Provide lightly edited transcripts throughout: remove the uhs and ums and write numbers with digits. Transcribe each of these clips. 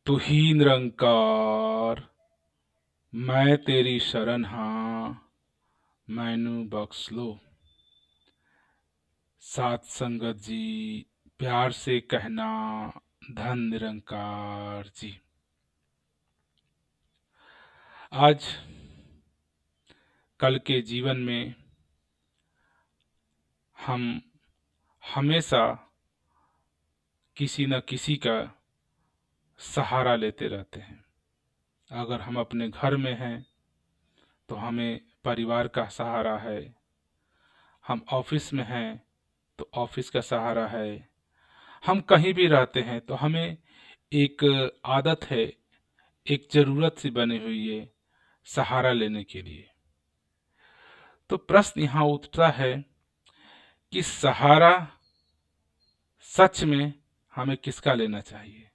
तू ही निरंकार मैं तेरी शरण हां मैनू बख्श लो। सात संगत जी प्यार से कहना धन निरंकार जी। आज कल के जीवन में हम हमेशा किसी न किसी का सहारा लेते रहते हैं। अगर हम अपने घर में हैं तो हमें परिवार का सहारा है, हम ऑफिस में हैं तो ऑफिस का सहारा है, हम कहीं भी रहते हैं तो हमें एक आदत है, एक जरूरत सी बनी हुई है सहारा लेने के लिए। तो प्रश्न यहाँ उठता है कि सहारा सच में हमें किसका लेना चाहिए?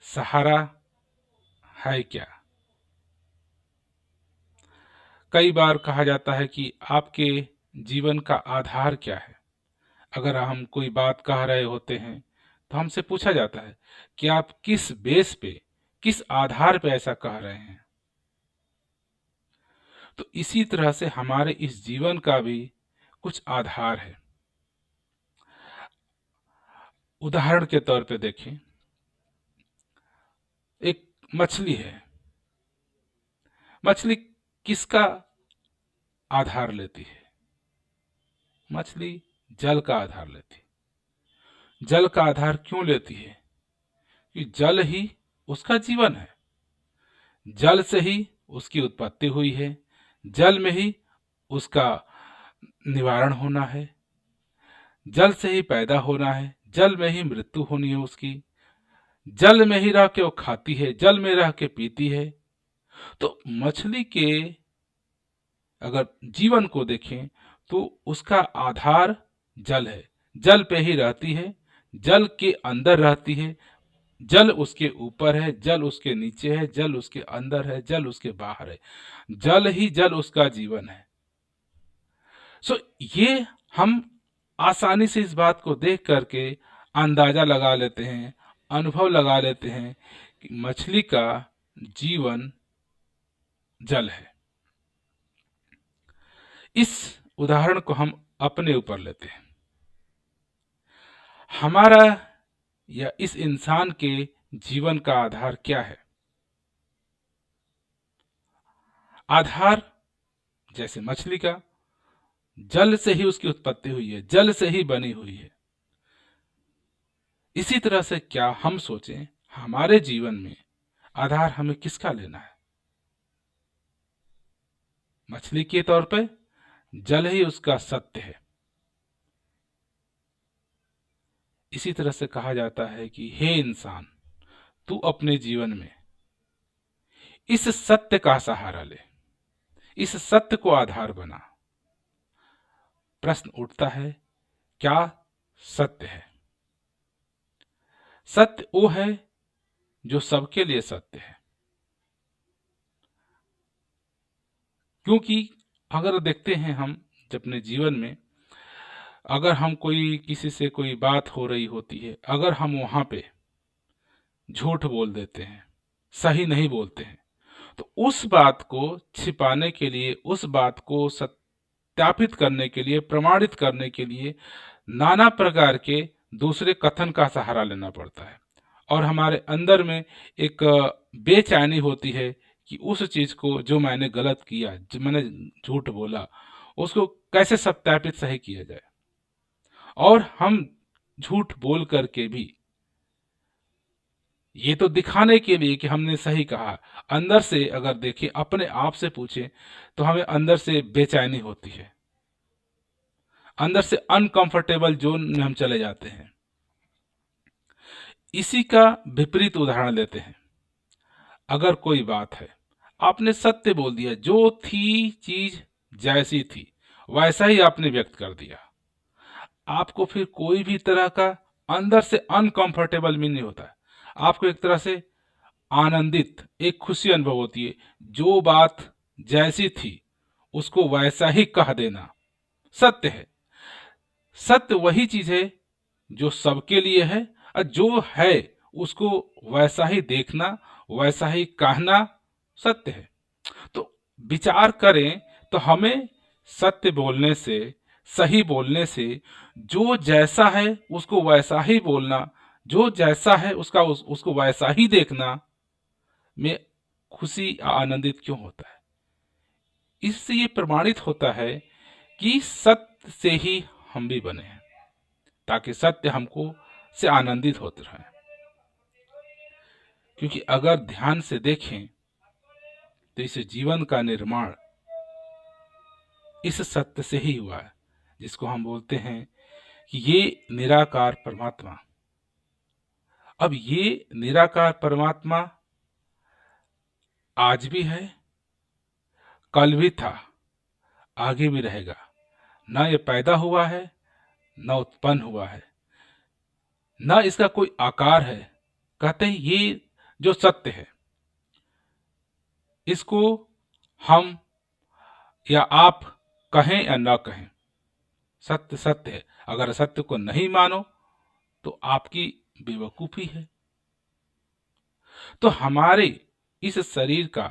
सहारा है क्या? कई बार कहा जाता है कि आपके जीवन का आधार क्या है। अगर हम कोई बात कह रहे होते हैं तो हमसे पूछा जाता है कि आप किस बेस पे, किस आधार पे ऐसा कह रहे हैं। तो इसी तरह से हमारे इस जीवन का भी कुछ आधार है। उदाहरण के तौर पे देखें, एक मछली है। मछली किसका आधार लेती है? मछली जल का आधार लेती है। जल का आधार क्यों लेती है? कि जल ही उसका जीवन है। जल से ही उसकी उत्पत्ति हुई है, जल में ही उसका निवारण होना है, जल से ही पैदा होना है, जल में ही मृत्यु होनी है उसकी, जल में ही रह के वो खाती है, जल में रह के पीती है। तो मछली के अगर जीवन को देखें तो उसका आधार जल है। जल पे ही रहती है, जल के अंदर रहती है, जल उसके ऊपर है, जल उसके नीचे है, जल उसके अंदर है, जल उसके बाहर है। जल ही जल उसका जीवन है। ये हम आसानी से इस बात को देख करके अंदाजा लगा लेते हैं, अनुभव लगा लेते हैं कि मछली का जीवन जल है। इस उदाहरण को हम अपने ऊपर लेते हैं। हमारा या इस इंसान के जीवन का आधार क्या है? आधार जैसे मछली का जल से ही उसकी उत्पत्ति हुई है, जल से ही बनी हुई है। इसी तरह से क्या हम सोचें हमारे जीवन में आधार हमें किसका लेना है? मछली के तौर पे जल ही उसका सत्य है। इसी तरह से कहा जाता है कि हे इंसान, तू अपने जीवन में इस सत्य का सहारा ले, इस सत्य को आधार बना। प्रश्न उठता है, क्या सत्य है? सत्य वो है जो सबके लिए सत्य है। क्योंकि अगर देखते हैं हम अपने जीवन में, अगर हम कोई किसी से कोई बात हो रही होती है, अगर हम वहां पे झूठ बोल देते हैं, सही नहीं बोलते हैं, तो उस बात को छिपाने के लिए, उस बात को सत्यापित करने के लिए, प्रमाणित करने के लिए नाना प्रकार के दूसरे कथन का सहारा लेना पड़ता है। और हमारे अंदर में एक बेचैनी होती है कि उस चीज को जो मैंने गलत किया, जो मैंने झूठ बोला, उसको कैसे सत्यापित सही किया जाए। और हम झूठ बोल करके भी ये तो दिखाने के लिए कि हमने सही कहा, अंदर से अगर देखें, अपने आप से पूछें तो हमें अंदर से बेचैनी होती है, अंदर से अनकंफर्टेबल जोन में हम चले जाते हैं। इसी का विपरीत उदाहरण लेते हैं। अगर कोई बात है, आपने सत्य बोल दिया, जो थी चीज जैसी थी वैसा ही आपने व्यक्त कर दिया, आपको फिर कोई भी तरह का अंदर से अनकंफर्टेबल भी नहीं होता है। आपको एक तरह से आनंदित, एक खुशी अनुभव होती है। जो बात जैसी थी उसको वैसा ही कह देना सत्य है। सत्य वही चीज है जो सबके लिए है, और जो है उसको वैसा ही देखना, वैसा ही कहना सत्य है। तो विचार करें तो हमें सत्य बोलने से, सही बोलने से, जो जैसा है उसको वैसा ही बोलना, जो जैसा है उसको वैसा ही देखना में खुशी आनंदित क्यों होता है? इससे ये प्रमाणित होता है कि सत्य से ही हम भी बने हैं, ताकि सत्य हमको से आनंदित होते रहे। क्योंकि अगर ध्यान से देखें तो इस जीवन का निर्माण इस सत्य से ही हुआ है, जिसको हम बोलते हैं कि ये निराकार परमात्मा। अब ये निराकार परमात्मा आज भी है, कल भी था, आगे भी रहेगा। न ये पैदा हुआ है, न उत्पन्न हुआ है, न इसका कोई आकार है। कहते हैं ये जो सत्य है, इसको हम या आप कहें या न कहें, सत्य सत्य है। अगर सत्य को नहीं मानो तो आपकी बेवकूफी है। तो हमारे इस शरीर का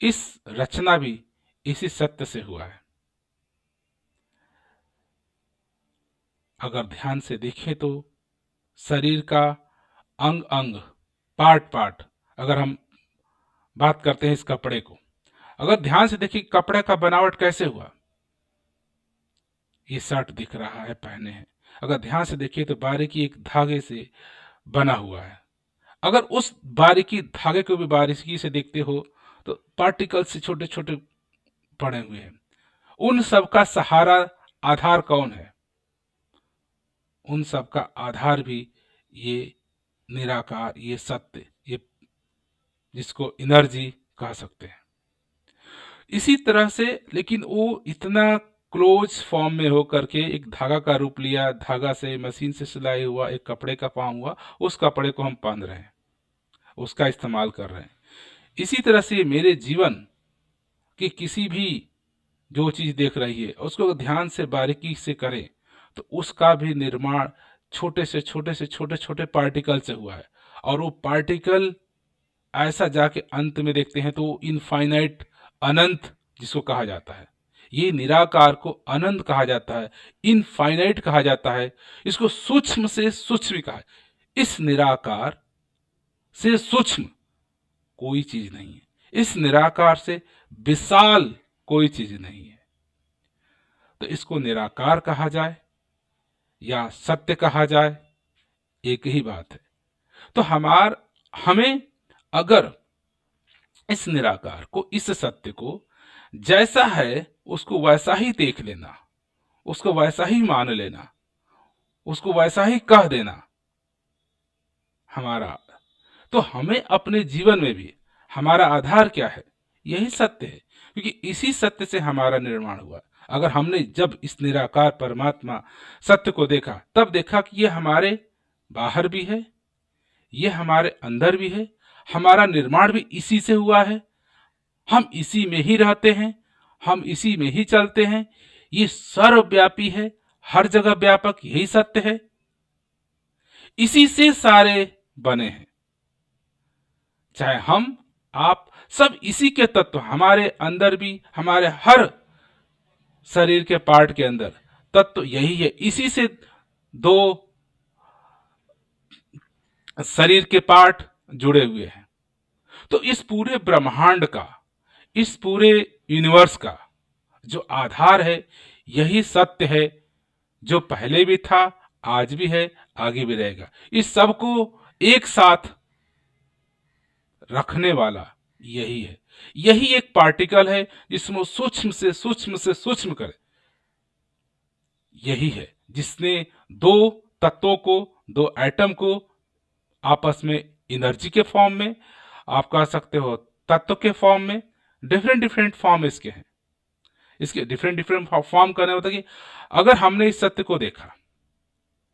इस रचना भी इसी सत्य से हुआ है। अगर ध्यान से देखें तो शरीर का अंग अंग, पार्ट पार्ट, अगर हम बात करते हैं इस कपड़े को, अगर ध्यान से देखिए कपड़े का बनावट कैसे हुआ। ये शर्ट दिख रहा है, पहने हैं, अगर ध्यान से देखिए तो बारीकी एक धागे से बना हुआ है। अगर उस बारीकी धागे को भी बारीकी से देखते हो तो पार्टिकल से छोटे छोटे पड़े हुए हैं। उन सब का सहारा, आधार कौन है? उन सब का आधार भी ये निराकार, ये सत्य, ये जिसको एनर्जी कह सकते हैं। इसी तरह से, लेकिन वो इतना क्लोज फॉर्म में होकर के एक धागा का रूप लिया, धागा से मशीन से सिलाई हुआ एक कपड़े का फॉर्म हुआ, उस कपड़े को हम पहन रहे हैं, उसका इस्तेमाल कर रहे हैं। इसी तरह से मेरे जीवन की किसी भी जो चीज देख रही है उसको ध्यान से बारीकी से करें तो उसका भी निर्माण छोटे से छोटे छोटे पार्टिकल से हुआ है। और वो पार्टिकल ऐसा जाके अंत में देखते हैं तो इनफाइनाइट, अनंत जिसको कहा जाता है, ये निराकार को अनंत कहा जाता है, इनफाइनाइट कहा जाता है, इसको सूक्ष्म से सूक्ष्म कहा है। इस निराकार से सूक्ष्म कोई चीज नहीं है, इस निराकार से विशाल कोई चीज नहीं है। तो इसको निराकार कहा जाए या सत्य कहा जाए, एक ही बात है। तो हमें अगर इस निराकार को, इस सत्य को जैसा है उसको वैसा ही देख लेना, उसको वैसा ही मान लेना, उसको वैसा ही कह देना हमारा, तो हमें अपने जीवन में भी हमारा आधार क्या है? यही सत्य है, क्योंकि इसी सत्य से हमारा निर्माण हुआ। अगर हमने जब इस निराकार परमात्मा सत्य को देखा, तब देखा कि ये हमारे बाहर भी है, ये हमारे अंदर भी है, हमारा निर्माण भी इसी से हुआ है, हम इसी में ही रहते हैं, हम इसी में ही चलते हैं, ये सर्वव्यापी है, हर जगह व्यापक, यही सत्य है, इसी से सारे बने हैं। चाहे हम, आप, सब इसी के तत्व, हमारे अंदर भी, हमारे हर शरीर के पार्ट के अंदर तत्व यही है। इसी से दो शरीर के पार्ट जुड़े हुए हैं। तो इस पूरे ब्रह्मांड का, इस पूरे यूनिवर्स का जो आधार है यही सत्य है, जो पहले भी था, आज भी है, आगे भी रहेगा। इस सब को एक साथ रखने वाला यही है। यही एक पार्टिकल है जिसमें सूक्ष्म से सूक्ष्म से सूक्ष्म करे, यही है जिसने दो तत्वों को, दो एटम को आपस में एनर्जी के फॉर्म में, आप कह सकते हो तत्व के फॉर्म में, डिफरेंट डिफरेंट फॉर्म इसके हैं। इसके डिफरेंट डिफरेंट फॉर्म करने होता कि अगर हमने इस सत्य को देखा,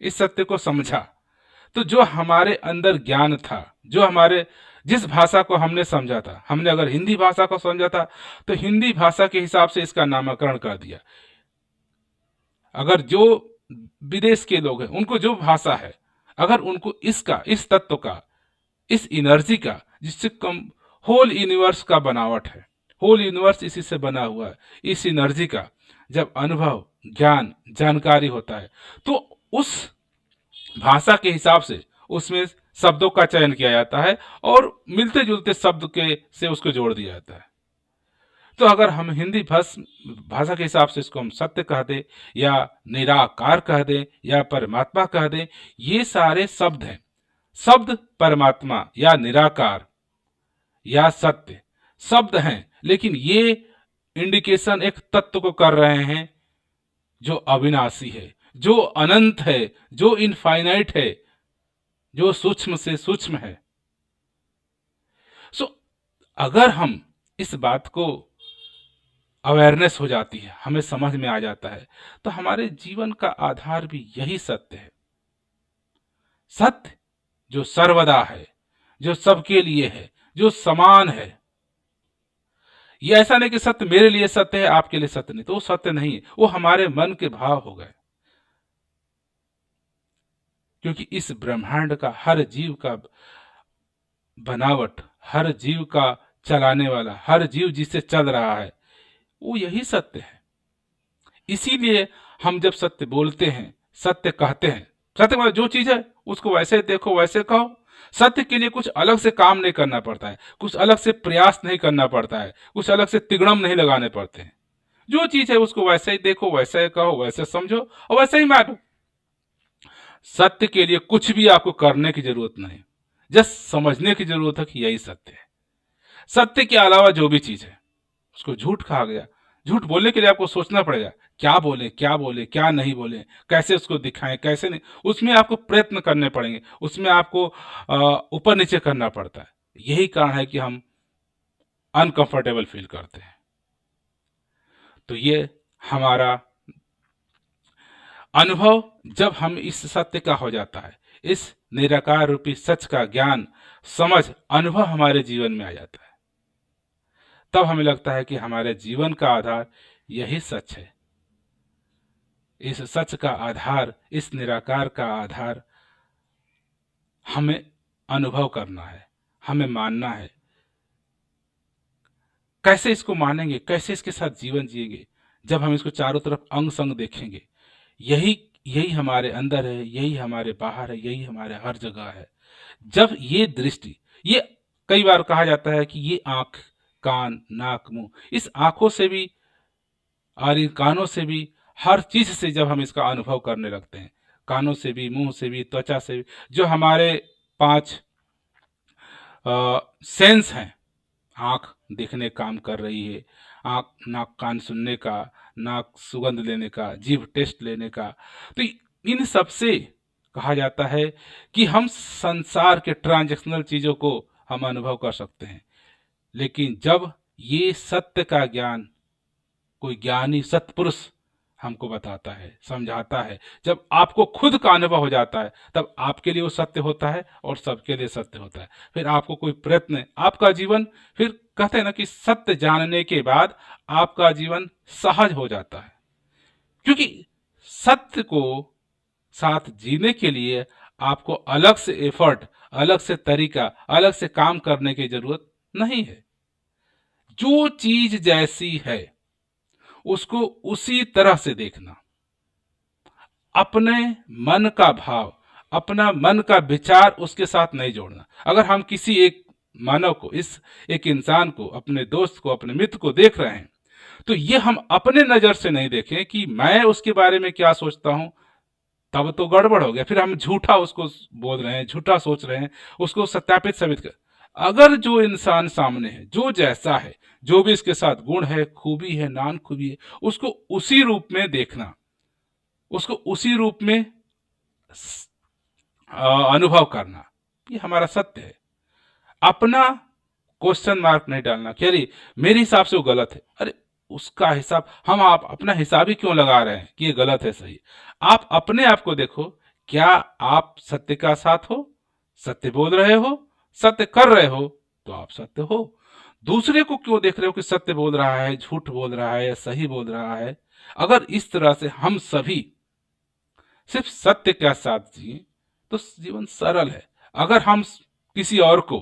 इस सत्य को समझा, तो जो हमारे अंदर ज्ञान था, जो हमारे, जिस भाषा को हमने समझा था, हमने अगर हिंदी भाषा को समझा था तो हिंदी भाषा के हिसाब से इसका नामकरण कर दिया। अगर जो विदेश के लोग हैं, उनको जो भाषा है, अगर उनको इसका, इस तत्व का इस एनर्जी का, जिससे कम होल यूनिवर्स का बनावट है, होल यूनिवर्स इसी से बना हुआ है, इस एनर्जी का जब अनुभव, ज्ञान, जानकारी होता है तो उस भाषा के हिसाब से उसमें शब्दों का चयन किया जाता है और मिलते जुलते शब्द के से उसको जोड़ दिया जाता है। तो अगर हम हिंदी भाषा के हिसाब से इसको हम सत्य कह दें या निराकार कह दें या परमात्मा कह दें, ये सारे शब्द हैं। शब्द परमात्मा या निराकार या सत्य शब्द हैं, लेकिन ये इंडिकेशन एक तत्व को कर रहे हैं जो अविनाशी है, जो अनंत है, जो इनफाइनाइट है, जो सूक्ष्म से सूक्ष्म है। सो अगर हम इस बात को अवेयरनेस हो जाती है, हमें समझ में आ जाता है, तो हमारे जीवन का आधार भी यही सत्य है। सत्य जो सर्वदा है, जो सबके लिए है, जो समान है। ये ऐसा नहीं कि सत्य मेरे लिए सत्य है, आपके लिए सत्य नहीं, तो वो सत्य नहीं है, वो हमारे मन के भाव हो गए। क्योंकि इस ब्रह्मांड का हर जीव का बनावट, हर जीव का चलाने वाला, हर जीव जिससे चल रहा है, वो यही सत्य है। इसीलिए हम जब सत्य बोलते हैं, सत्य कहते हैं, सत्य मतलब जो चीज है उसको वैसे देखो, वैसे कहो। सत्य के लिए कुछ अलग से काम नहीं करना पड़ता है, कुछ अलग से प्रयास नहीं करना पड़ता है, कुछ अलग से तिगड़म नहीं लगाने पड़ते हैं। जो चीज है उसको वैसे ही देखो, वैसे ही कहो, वैसे समझो और वैसे ही मानो। सत्य के लिए कुछ भी आपको करने की जरूरत नहीं, जस्ट समझने की जरूरत है कि यही सत्य है। सत्य के अलावा जो भी चीज है उसको झूठ कहा गया। झूठ बोलने के लिए आपको सोचना पड़ेगा, क्या बोले, क्या बोले, क्या नहीं बोले, कैसे उसको दिखाएं, कैसे नहीं। उसमें आपको प्रयत्न करने पड़ेंगे, उसमें आपको ऊपर नीचे करना पड़ता है। यही कारण है कि हम अनकंफर्टेबल फील करते हैं। तो ये हमारा अनुभव जब हम इस सत्य का हो जाता है, इस निराकार रूपी सच का ज्ञान, समझ, अनुभव हमारे जीवन में आ जाता है, तब हमें लगता है कि हमारे जीवन का आधार यही सच है। इस सच का आधार, इस निराकार का आधार हमें अनुभव करना है, हमें मानना है। कैसे इसको मानेंगे, कैसे इसके साथ जीवन जिएंगे? जब हम इसको चारों तरफ अंग संग देखेंगे। यही यही हमारे अंदर है, यही हमारे बाहर है, यही हमारे हर जगह है। जब ये दृष्टि, ये कई बार कहा जाता है कि ये आंख, कान, नाक, मुंह, इस आंखों से भी और इन कानों से भी, हर चीज से जब हम इसका अनुभव करने लगते हैं, कानों से भी, मुंह से भी, त्वचा से भी, जो हमारे 5 सेंस हैं, आंख देखने काम कर रही है, आंख, नाक, कान सुनने का, नाक सुगंध लेने का, जीभ टेस्ट लेने का, तो इन सब से कहा जाता है कि हम संसार के ट्रांजैक्शनल चीजों को हम अनुभव कर सकते हैं। लेकिन जब ये सत्य का ज्ञान कोई ज्ञानी सत्पुरुष हमको बताता है, समझाता है, जब आपको खुद का अनुभव हो जाता है, तब आपके लिए वो सत्य होता है और सबके लिए सत्य होता है। फिर आपको कोई प्रयत्न, आपका जीवन, फिर कहते हैं ना कि सत्य जानने के बाद आपका जीवन सहज हो जाता है। क्योंकि सत्य को साथ जीने के लिए आपको अलग से एफर्ट, अलग से तरीका, अलग से काम करने की जरूरत नहीं है। जो चीज जैसी है उसको उसी तरह से देखना, अपने मन का भाव, अपना मन का विचार उसके साथ नहीं जोड़ना। अगर हम किसी एक मानव को, इस एक इंसान को, अपने दोस्त को, अपने मित्र को देख रहे हैं, तो ये हम अपने नजर से नहीं देखें कि मैं उसके बारे में क्या सोचता हूं, तब तो गड़बड़ हो गया। फिर हम झूठा उसको बोल रहे हैं, झूठा सोच रहे हैं, उसको सत्यापित साबित कर। अगर जो इंसान सामने है, जो जैसा है, जो भी इसके साथ गुण है, खूबी है, नान खूबी है, उसको उसी रूप में देखना, उसको उसी रूप में अनुभव करना, ये हमारा सत्य है। अपना क्वेश्चन मार्क नहीं डालना कि अरे मेरे हिसाब से वो गलत है। अरे उसका हिसाब, हम आप अपना हिसाब ही क्यों लगा रहे हैं कि ये गलत है, सही? आप अपने आप को देखो, क्या आप सत्य का साथ हो, सत्य बोल रहे हो, सत्य कर रहे हो, तो आप सत्य हो। दूसरे को क्यों देख रहे हो कि सत्य बोल रहा है, झूठ बोल रहा है, सही बोल रहा है? अगर इस तरह से हम सभी सिर्फ सत्य के साथ जिए तो जीवन सरल है। अगर हम किसी और को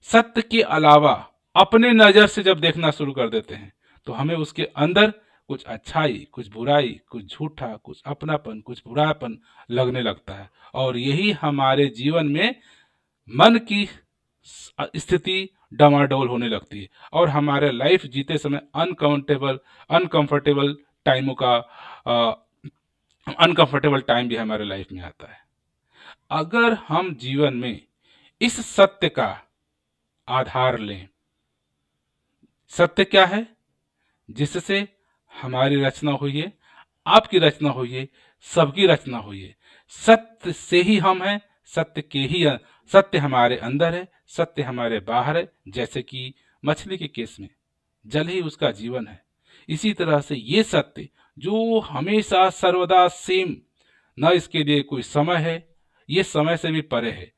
सत्य के अलावा अपने नजर से जब देखना शुरू कर देते हैं तो हमें उसके अंदर कुछ अच्छाई, कुछ बुराई, कुछ झूठा, कुछ अपनापन, कुछ बुरापन लगने लगता है। और यही हमारे जीवन में मन की स्थिति डमाडोल होने लगती है और हमारे लाइफ जीते समय अनकंफर्टेबल टाइमों का अनकंफर्टेबल टाइम भी हमारे लाइफ में आता है। अगर हम जीवन में इस सत्य का आधार लें, सत्य क्या है? जिससे हमारी रचना हुई है, आपकी रचना हुई है, सबकी रचना हुई है। सत्य से ही हम हैं, सत्य हमारे अंदर है, सत्य हमारे बाहर है। जैसे कि मछली के केस में जल ही उसका जीवन है, इसी तरह से ये सत्य जो हमेशा सर्वदा सेम, न इसके लिए कोई समय है, ये समय से भी परे है,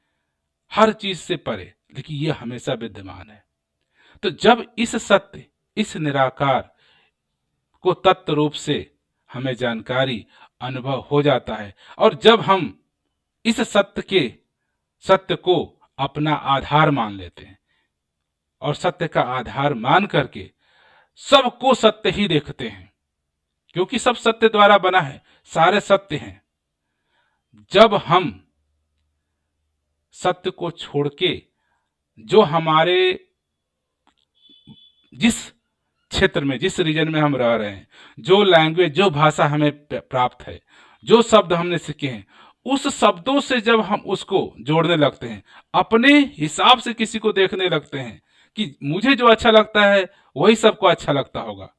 हर चीज से परे, लेकिन ये हमेशा विद्यमान है। तो जब इस सत्य, इस निराकार को तत्व रूप से हमें जानकारी, अनुभव हो जाता है और जब हम इस सत्य को अपना आधार मान लेते हैं और सत्य का आधार मान करके सबको सत्य ही देखते हैं, क्योंकि सब सत्य द्वारा बना है, सारे सत्य हैं। जब हम सत्य को छोड़ के जो हमारे जिस क्षेत्र में, जिस रीजन में हम रह रहे हैं, जो लैंग्वेज, जो भाषा हमें प्राप्त है, जो शब्द हमने सीखे हैं, उस शब्दों से जब हम उसको जोड़ने लगते हैं, अपने हिसाब से किसी को देखने लगते हैं कि मुझे जो अच्छा लगता है वही सबको अच्छा लगता होगा,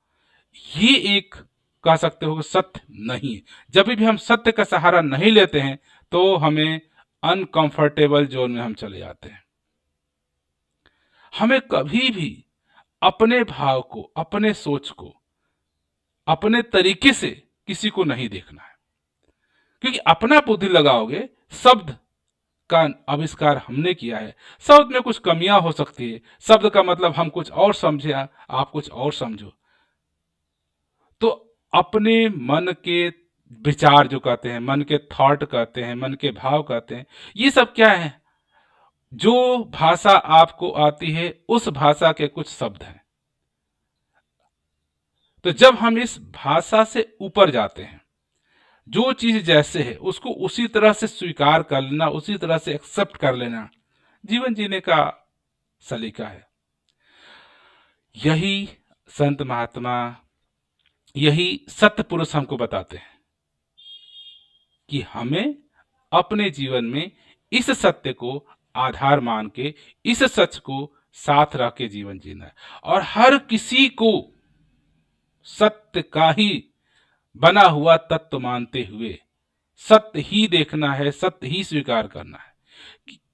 ये एक कह सकते हो सत्य नहीं है। जब भी हम सत्य का सहारा नहीं लेते हैं तो हमें अनकंफर्टेबल जोन में हम चले जाते हैं। हमें कभी भी अपने भाव को, अपने सोच को, अपने तरीके से किसी को नहीं देखना है, क्योंकि अपना बुद्धि लगाओगे। शब्द का आविष्कार हमने किया है, शब्द में कुछ कमियां हो सकती है, शब्द का मतलब हम कुछ और समझे, आप कुछ और समझो। तो अपने मन के विचार जो कहते हैं, मन के थॉट कहते हैं, मन के भाव कहते हैं, ये सब क्या है? जो भाषा आपको आती है उस भाषा के कुछ शब्द हैं। तो जब हम इस भाषा से ऊपर जाते हैं, जो चीज जैसे है उसको उसी तरह से स्वीकार कर लेना, उसी तरह से एक्सेप्ट कर लेना जीवन जीने का सलीका है। यही संत महात्मा, यही सत्य पुरुष हमको बताते हैं कि हमें अपने जीवन में इस सत्य को आधार मान के, इस सच को साथ रख के जीवन जीना है और हर किसी को सत्य का ही बना हुआ तत्व मानते हुए सत्य ही देखना है, सत्य ही स्वीकार करना है।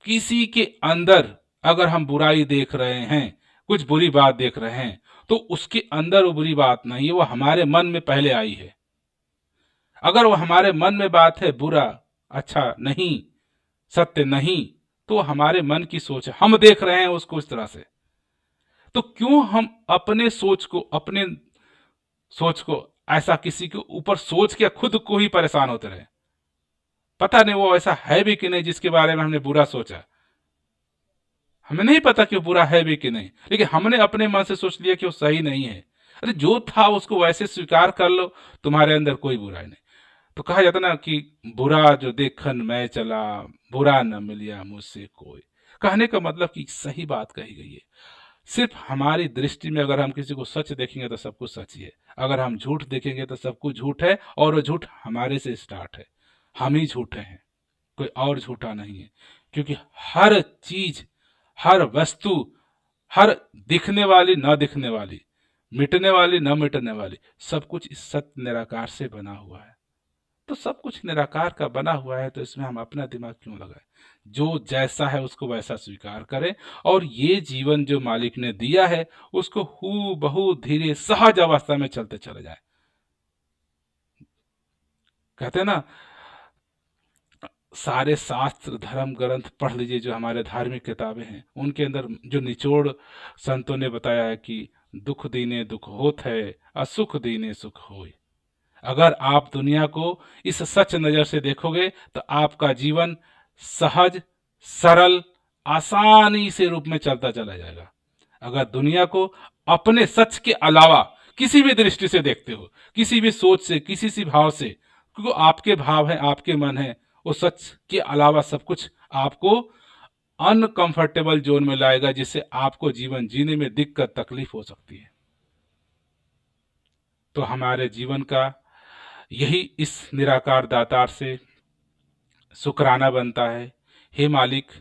किसी के अंदर अगर हम बुराई देख रहे हैं, कुछ बुरी बात देख रहे हैं, तो उसके अंदर वो बुरी बात नहीं है, वो हमारे मन में पहले आई है। अगर वो हमारे मन में बात है बुरा, अच्छा नहीं, सत्य नहीं, तो हमारे मन की सोच है, हम देख रहे हैं उसको इस तरह से। तो क्यों हम अपने सोच को ऐसा किसी के ऊपर सोच के खुद को ही परेशान होते रहे? पता नहीं वो ऐसा है भी कि नहीं जिसके बारे में हमने बुरा सोचा, हमें नहीं पता कि वो बुरा है भी कि नहीं, लेकिन हमने अपने मन से सोच लिया कि वो सही नहीं है। अरे जो था उसको वैसे स्वीकार कर लो, तुम्हारे अंदर कोई बुराई नहीं। तो कहा जाता ना कि बुरा जो देखन मैं चला, बुरा न मिलिया मुझसे कोई। कहने का मतलब कि सही बात कही गई है। सिर्फ हमारी दृष्टि में अगर हम किसी को सच देखेंगे तो सब कुछ सच ही है, अगर हम झूठ देखेंगे तो सब कुछ झूठ है, और वो झूठ हमारे से स्टार्ट है। हम ही झूठे हैं, कोई और झूठा नहीं है। क्योंकि हर चीज, हर वस्तु, हर दिखने वाली न दिखने वाली, मिटने वाली न मिटने वाली, सब कुछ इस सत्य निराकार से बना हुआ है। तो सब कुछ निराकार का बना हुआ है, तो इसमें हम अपना दिमाग क्यों लगाएं? जो जैसा है उसको वैसा स्वीकार करें और ये जीवन जो मालिक ने दिया है उसको हू बहू धीरे सहज अवस्था में चलते चले जाए। कहते हैं ना, सारे शास्त्र धर्म ग्रंथ पढ़ लीजिए, जो हमारे धार्मिक किताबें हैं उनके अंदर जो निचोड़ संतों ने बताया है कि दुख दीने दुख होत है, असुख दीने सुख होय। अगर आप दुनिया को इस सच नजर से देखोगे तो आपका जीवन सहज, सरल, आसानी से रूप में चलता चला जाएगा। अगर दुनिया को अपने सच के अलावा किसी भी दृष्टि से देखते हो, किसी भी सोच से, किसी सी भाव से, क्योंकि आपके भाव है, आपके मन है, वो सच के अलावा सब कुछ आपको अनकंफर्टेबल जोन में लाएगा, जिससे आपको जीवन जीने में दिक्कत तकलीफ हो सकती है। तो हमारे जीवन का यही इस निराकार दातार से शुक्राना बनता है। हे मालिक,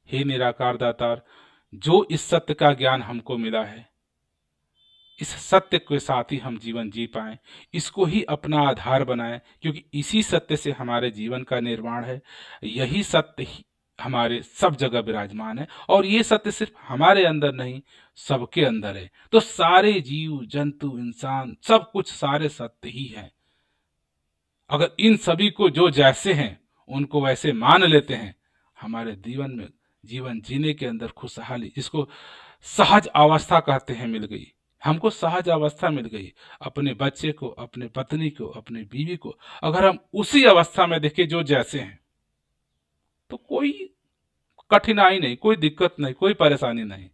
हे निराकार दातार, जो इस सत्य का ज्ञान हमको मिला है, इस सत्य के साथ ही हम जीवन जी पाएं, इसको ही अपना आधार बनाएं, क्योंकि इसी सत्य से हमारे जीवन का निर्माण है। यही सत्य ही हमारे सब जगह विराजमान है, और ये सत्य सिर्फ हमारे अंदर नहीं, सबके अंदर है। तो सारे जीव जंतु इंसान सब कुछ सारे सत्य ही हैं। अगर इन सभी को जो जैसे हैं उनको वैसे मान लेते हैं, हमारे जीवन में जीवन जीने के अंदर खुशहाली, जिसको सहज अवस्था कहते हैं, मिल गई। हमको सहज अवस्था मिल गई। अपने बच्चे को, अपने पत्नी को, अपने बीवी को अगर हम उसी अवस्था में देखें जो जैसे हैं, तो कोई कठिनाई नहीं, कोई दिक्कत नहीं, कोई परेशानी नहीं।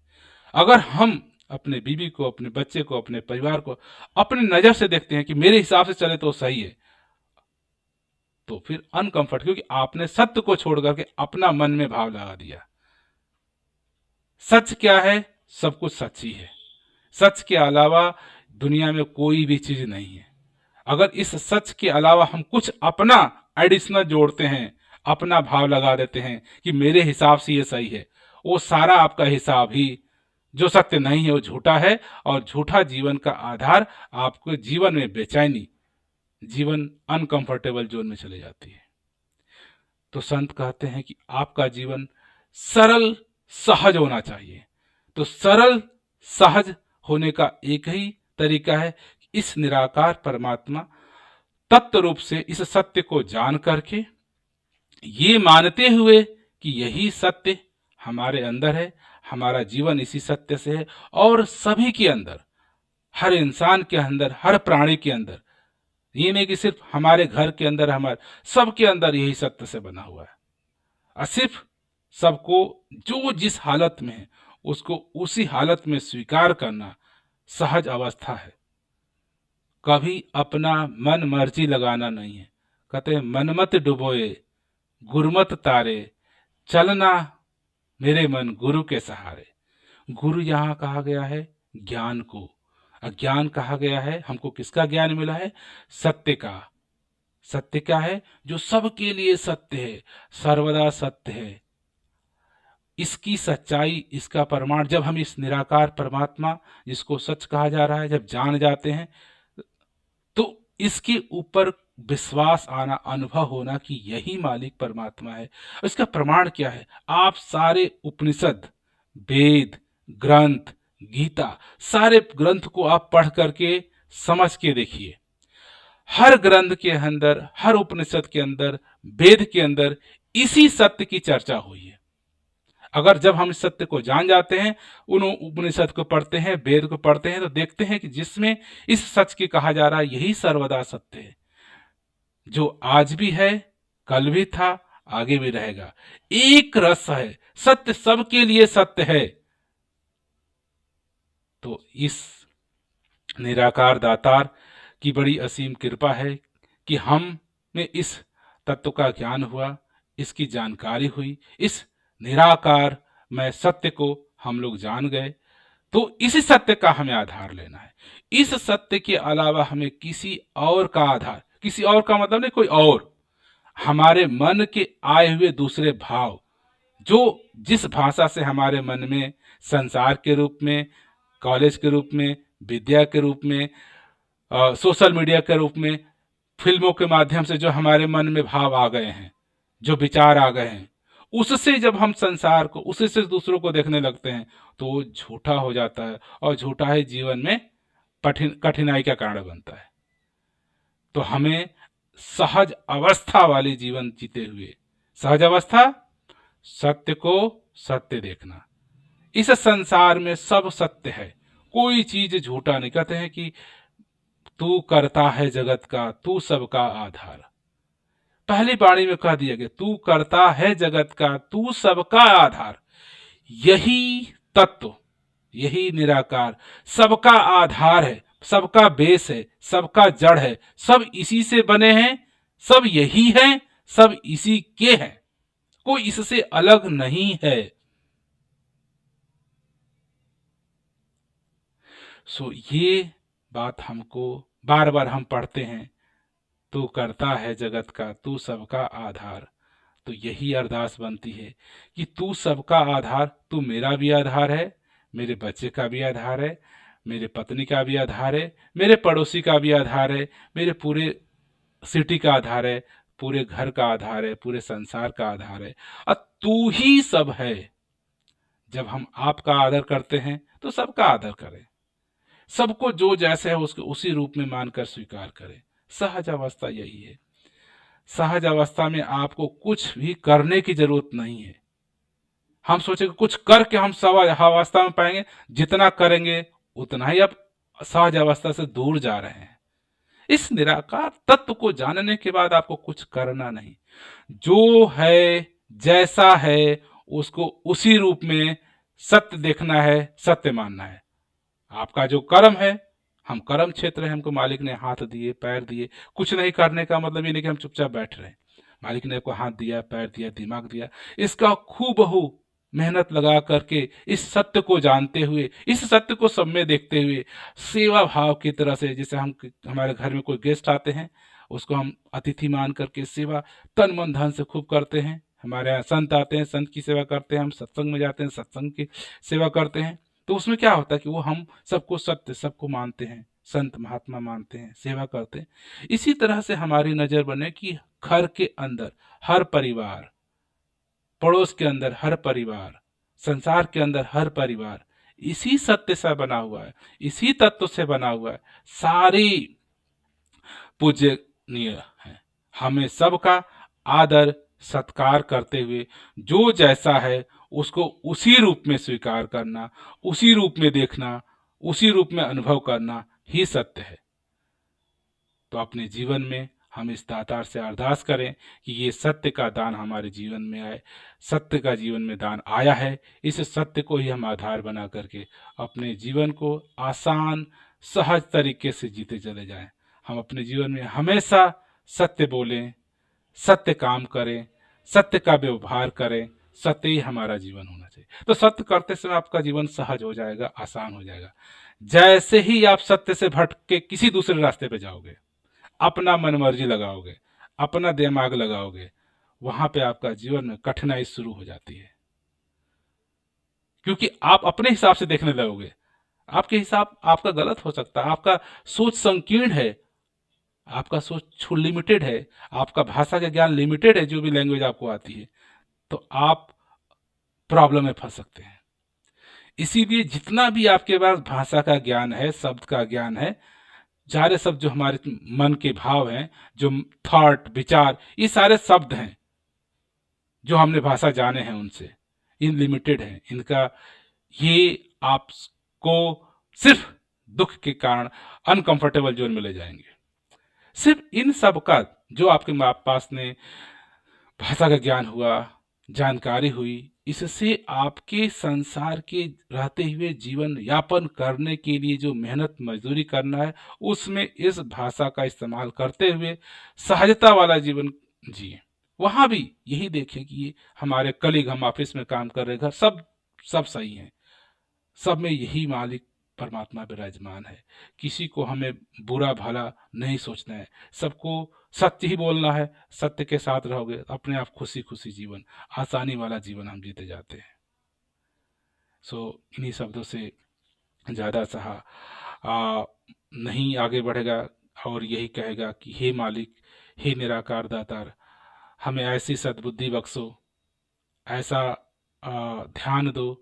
अगर हम अपने बीवी को, अपने बच्चे को, अपने परिवार को अपनी नजर से देखते हैं कि मेरे हिसाब से चले तो सही है, तो फिर अनकंफर्ट, क्योंकि आपने सत्य को छोड़ करके अपना मन में भाव लगा दिया। सच क्या है? सब कुछ सच ही है। सच के अलावा दुनिया में कोई भी चीज नहीं है। अगर इस सच के अलावा हम कुछ अपना एडिशनल जोड़ते हैं, अपना भाव लगा देते हैं कि मेरे हिसाब से ये सही है, वो सारा आपका हिसाब ही जो सत्य नहीं है, वो झूठा है। और झूठा जीवन का आधार आपको जीवन में बेचैनी, जीवन अनकंफर्टेबल जोन में चले जाती है। तो संत कहते हैं कि आपका जीवन सरल सहज होना चाहिए। तो सरल सहज होने का एक ही तरीका है, इस निराकार परमात्मा तत्व रूप से इस सत्य को जान करके, ये मानते हुए कि यही सत्य हमारे अंदर है, हमारा जीवन इसी सत्य से है, और सभी के अंदर, हर इंसान के अंदर, हर प्राणी के अंदर, ये नहीं कि सिर्फ हमारे घर के अंदर, हमारे सबके अंदर यही सत्य से बना हुआ है। और सिर्फ सबको जो जिस हालत में है उसको उसी हालत में स्वीकार करना सहज अवस्था है। कभी अपना मन मर्जी लगाना नहीं है। कहते हैं मनमत डुबोए गुरमत तारे, चलना मेरे मन गुरु के सहारे। गुरु यहाँ कहा गया है ज्ञान को, अज्ञान कहा गया है हमको किसका ज्ञान मिला है? सत्य का। सत्य क्या है? जो सबके लिए सत्य है, सर्वदा सत्य है। इसकी सच्चाई, इसका प्रमाण जब हम इस निराकार परमात्मा जिसको सच कहा जा रहा है जब जान जाते हैं, तो इसके ऊपर विश्वास आना, अनुभव होना कि यही मालिक परमात्मा है। इसका प्रमाण क्या है? आप सारे उपनिषद, वेद, ग्रंथ, गीता, सारे ग्रंथ को आप पढ़ करके समझ के देखिए। हर ग्रंथ के अंदर, हर उपनिषद के अंदर, वेद के अंदर इसी सत्य की चर्चा हुई है। अगर जब हम इस सत्य को जान जाते हैं, उन उपनिषद को पढ़ते हैं, वेद को पढ़ते हैं, तो देखते हैं कि जिसमें इस सच की कहा जा रहा है यही सर्वदा सत्य है, जो आज भी है, कल भी था, आगे भी रहेगा। एक रस है, सत्य सबके लिए सत्य है। तो इस निराकार दातार की बड़ी असीम कृपा है कि हम में इस तत्व का ज्ञान हुआ, इसकी जानकारी हुई, इस निराकार में सत्य को हम लोग जान गए। तो इसी सत्य का हमें आधार लेना है। इस सत्य के अलावा हमें किसी और का आधार, किसी और का मतलब नहीं कोई और, हमारे मन के आए हुए दूसरे भाव, जो जिस भाषा से हमारे मन में संसार के रूप में, कॉलेज के रूप में, विद्या के रूप में, सोशल मीडिया के रूप में, फिल्मों के माध्यम से जो हमारे मन में भाव आ गए हैं, जो विचार आ गए हैं, उससे जब हम संसार को, उससे से दूसरों को देखने लगते हैं, तो वो झूठा हो जाता है, और झूठा ही जीवन में कठिनाई का कारण बनता है। तो हमें सहज अवस्था वाली जीवन जीते हुए, सहज अवस्था, सत्य को सत्य देखना। इस संसार में सब सत्य है, कोई चीज झूठा नहीं। कहते हैं कि तू करता है जगत का, तू सबका आधार। पहली बाणी में कह दिया गया तू करता है जगत का, तू सबका आधार। यही तत्व, यही निराकार सबका आधार है, सबका बेस है, सबका जड़ है, सब इसी से बने हैं, सब यही है, सब इसी के हैं, कोई इससे अलग नहीं है। ये बात हमको बार बार हम पढ़ते हैं, तू करता है जगत का, तू सबका आधार। तो यही अरदास बनती है कि तू सबका आधार, तू मेरा भी आधार है, मेरे बच्चे का भी आधार है, मेरे पत्नी का भी आधार है, मेरे पड़ोसी का भी आधार है, मेरे पूरे सिटी का आधार है, पूरे घर का आधार है, पूरे संसार का आधार है, और तू ही सब है। जब हम आपका आदर करते हैं तो सबका आदर करें, सबको जो जैसे है उसको उसी रूप में मानकर स्वीकार करें। सहज अवस्था यही है। सहज अवस्था में आपको कुछ भी करने की जरूरत नहीं है। हम सोचेंगे कुछ करके हम सहज अवस्था में पाएंगे, जितना करेंगे उतना ही आप सहज अवस्था से दूर जा रहे हैं। इस निराकार तत्व को जानने के बाद आपको कुछ करना नहीं, जो है जैसा है उसको उसी रूप में सत्य देखना है, सत्य मानना है। आपका जो कर्म है, हम कर्म क्षेत्र है, हमको मालिक ने हाथ दिए, पैर दिए, कुछ नहीं करने का मतलब ये नहीं कि हम चुपचाप बैठ रहे हैं। मालिक ने आपको हाथ दिया, पैर दिया, दिमाग दिया, इसका खूबहू मेहनत लगा करके इस सत्य को जानते हुए, इस सत्य को सब में देखते हुए, सेवा भाव की तरह से, जैसे हम हमारे घर में कोई गेस्ट आते हैं उसको हम अतिथि मान करके सेवा तन मन धन से खूब करते हैं। हमारे यहाँ संत आते हैं, संत की सेवा करते हैं, हम सत्संग में जाते हैं, सत्संग की सेवा करते हैं। तो उसमें क्या होता है कि वो हम सबको सत्य, सबको मानते हैं, संत महात्मा मानते हैं, सेवा करते हैं। इसी तरह से हमारी नजर बने कि घर के अंदर हर परिवार, पड़ोस के अंदर हर परिवार, संसार के अंदर हर परिवार इसी सत्य से बना हुआ है, इसी तत्व से बना हुआ है। सारी पूजनीय है। हमें सबका आदर सत्कार करते हुए जो जैसा है उसको उसी रूप में स्वीकार करना, उसी रूप में देखना, उसी रूप में अनुभव करना ही सत्य है। तो अपने जीवन में हम इस दातार से अरदास करें कि ये सत्य का दान हमारे जीवन में आए। सत्य का जीवन में दान आया है, इस सत्य को ही हम आधार बना करके अपने जीवन को आसान सहज तरीके से जीते चले जाएं। हम अपने जीवन में हमेशा सत्य बोलें, सत्य काम करें, सत्य का व्यवहार करें, सत्य ही हमारा जीवन होना चाहिए। तो सत्य करते समय आपका जीवन सहज हो जाएगा, आसान हो जाएगा। जैसे ही आप सत्य से भटक के किसी दूसरे रास्ते पे जाओगे, अपना मनमर्जी लगाओगे, अपना दिमाग लगाओगे, वहां पे आपका जीवन में कठिनाई शुरू हो जाती है, क्योंकि आप अपने हिसाब से देखने लगोगे। आपके हिसाब आपका गलत हो सकता है, आपका सोच संकीर्ण है, आपका सोच लिमिटेड है, आपका भाषा का ज्ञान लिमिटेड है, जो भी लैंग्वेज आपको आती है, तो आप प्रॉब्लम में फंस सकते हैं। इसीलिए जितना भी आपके पास भाषा का ज्ञान है, शब्द का ज्ञान है, सारे शब्द जो हमारे मन के भाव हैं, जो थॉट, विचार, ये सारे शब्द हैं जो हमने भाषा जाने हैं, उनसे इन लिमिटेड है। इनका ये आपको सिर्फ दुख के कारण अनकंफर्टेबल जोन में ले जाएंगे। सिर्फ इन सब का जो आपके पास ने भाषा का ज्ञान हुआ, जानकारी हुई, इससे आपके संसार के रहते हुए जीवन यापन करने के लिए जो मेहनत मजदूरी करना है, उसमें इस भाषा का इस्तेमाल करते हुए सहजता वाला जीवन जिए। वहां भी यही देखें कि ये हमारे कलीग, हम ऑफिस में काम कर रहे, घर सब सही हैं, सब में यही मालिक परमात्मा विराजमान है। किसी को हमें बुरा भला नहीं सोचना है, सबको सत्य ही बोलना है। सत्य के साथ रहोगे, अपने आप खुशी खुशी जीवन, आसानी वाला जीवन हम जीते जाते हैं। इन्हीं शब्दों से ज़्यादा सहा नहीं आगे बढ़ेगा, और यही कहेगा कि हे मालिक, हे निराकार दातार, हमें ऐसी सद्बुद्धि बख्शो, ऐसा ध्यान दो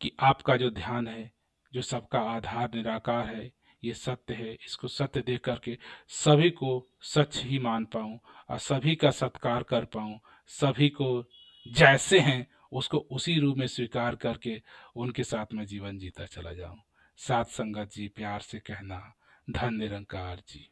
कि आपका जो ध्यान है, जो सबका आधार निराकार है, ये सत्य है, इसको सत्य देख करके सभी को सच ही मान पाऊँ, और सभी का सत्कार कर पाऊँ, सभी को जैसे हैं उसको उसी रूप में स्वीकार करके उनके साथ में जीवन जीता चला जाऊँ। साथ संगत जी, प्यार से कहना, धन निरंकार जी।